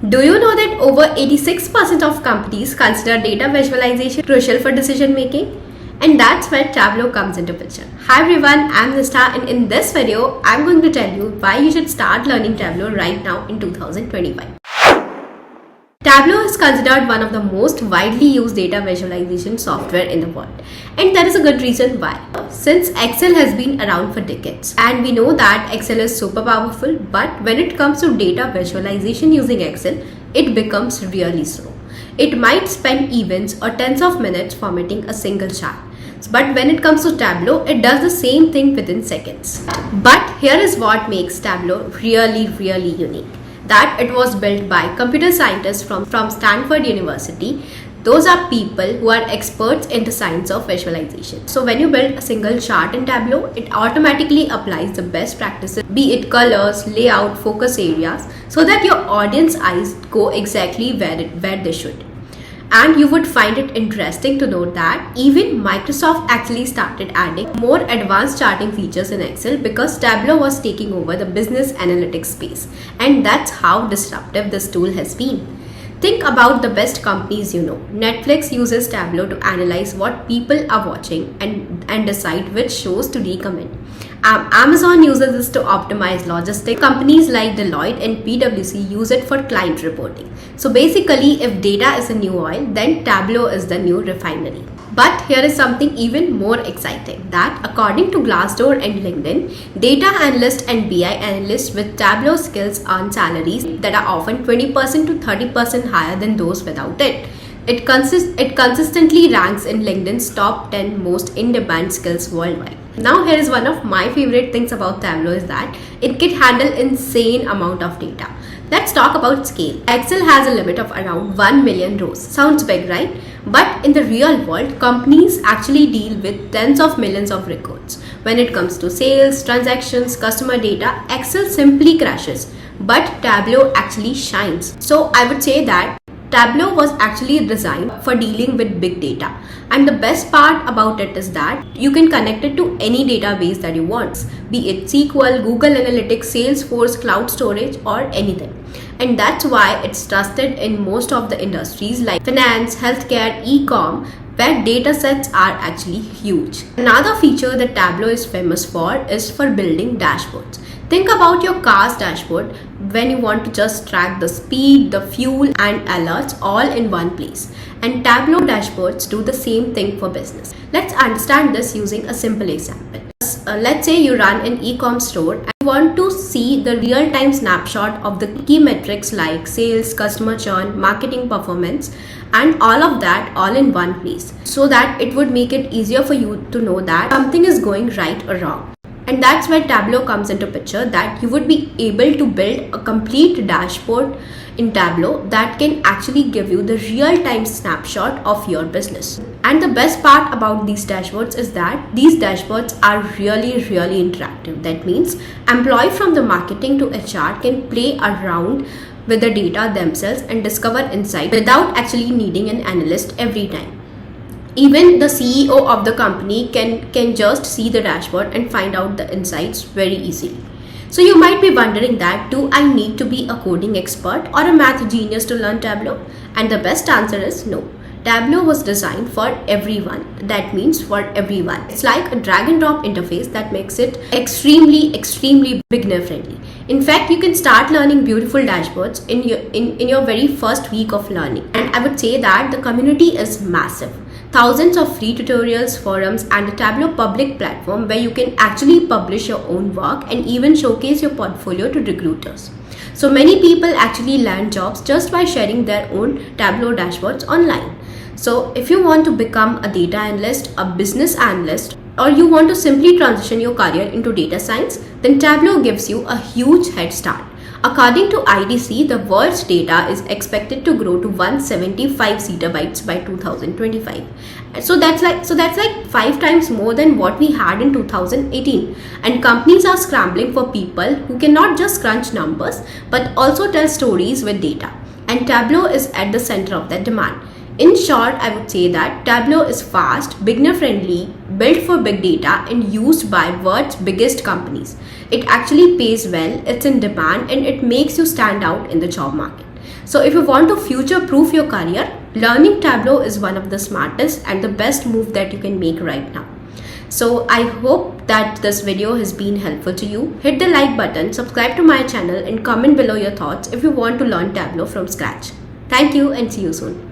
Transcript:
Do you know that over 86% of companies consider data visualization crucial for decision making? And that's where Tableau comes into picture. Hi everyone, I'm Nista, and in this video, I'm going to tell you why you should start learning Tableau right now in 2025. Tableau is considered one of the most widely used data visualization software in the world, and there is a good reason why. Since Excel has been around for decades, and we know that Excel is super powerful, but when it comes to data visualization using Excel, it becomes really slow. It might spend events or tens of minutes formatting a single chart. But when it comes to Tableau, it does the same thing within seconds. But here is what makes Tableau really unique. That it was built by computer scientists from Stanford University. Those are people who are experts in the science of visualization. So when you build a single chart in Tableau, it automatically applies the best practices, be it colors, layout, focus areas, so that your audience eyes go exactly where they should. And you would find it interesting to note that even Microsoft actually started adding more advanced charting features in Excel because Tableau was taking over the business analytics space. And that's how disruptive this tool has been. Think about the best companies you know. Netflix uses Tableau to analyze what people are watching and decide which shows to recommend. Amazon uses this to optimize logistics. Companies like Deloitte and PwC use it for client reporting. So basically, if data is a new oil, then Tableau is the new refinery. But here is something even more exciting, that according to Glassdoor and LinkedIn, data analysts and BI analysts with Tableau skills earn salaries that are often 20% to 30% higher than those without it. It consistently ranks in LinkedIn's top 10 most in-demand skills worldwide. Now here is one of my favorite things about Tableau is that it can handle insane amount of data. Let's talk about scale. Excel has a limit of around 1 million rows. Sounds big, right? But in the real world, companies actually deal with tens of millions of records. When it comes to sales, transactions, customer data, Excel simply crashes. But Tableau actually shines. So I would say that Tableau was actually designed for dealing with big data, and the best part about it is that you can connect it to any database that you want, be it SQL, Google Analytics, Salesforce, cloud storage, or anything. And that's why it's trusted in most of the industries like finance, healthcare, e-com, where data sets are actually huge. Another feature that Tableau is famous for is for building dashboards. Think about your car's dashboard when you want to just track the speed, the fuel, and alerts all in one place. And Tableau dashboards do the same thing for business. Let's understand this using a simple example. Let's say you run an e-com store and you want to see the real-time snapshot of the key metrics like sales, customer churn, marketing performance, and all of that all in one place, so that it would make it easier for you to know that something is going right or wrong. And that's where Tableau comes into picture, that you would be able to build a complete dashboard in Tableau that can actually give you the real-time snapshot of your business. And the best part about these dashboards is that these dashboards are really interactive. That means employees from the marketing to HR can play around with the data themselves and discover insight without actually needing an analyst every time. Even the CEO of the company can just see the dashboard and find out the insights very easily. So you might be wondering that, do I need to be a coding expert or a math genius to learn Tableau? And the best answer is no. Tableau was designed for everyone. That means for everyone. It's like a drag and drop interface that makes it extremely beginner friendly. In fact, you can start learning beautiful dashboards in your very first week of learning. And I would say that the community is massive. Thousands of free tutorials, forums, and a Tableau public platform where you can actually publish your own work and even showcase your portfolio to recruiters. So many people actually land jobs just by sharing their own Tableau dashboards online. So if you want to become a data analyst, a business analyst, or you want to simply transition your career into data science, then Tableau gives you a huge head start. According to IDC, the world's data is expected to grow to 175 zettabytes by 2025. So that's like 5 times more than what we had in 2018. And companies are scrambling for people who can not just crunch numbers but also tell stories with data. And Tableau is at the center of that demand. In short, I would say that Tableau is fast, beginner friendly, built for big data and used by world's biggest companies. It actually pays well, it's in demand, and it makes you stand out in the job market. So if you want to future-proof your career, learning Tableau is one of the smartest and the best move that you can make right now. So I hope that this video has been helpful to you. Hit the like button, subscribe to my channel and comment below your thoughts if you want to learn Tableau from scratch. Thank you and see you soon.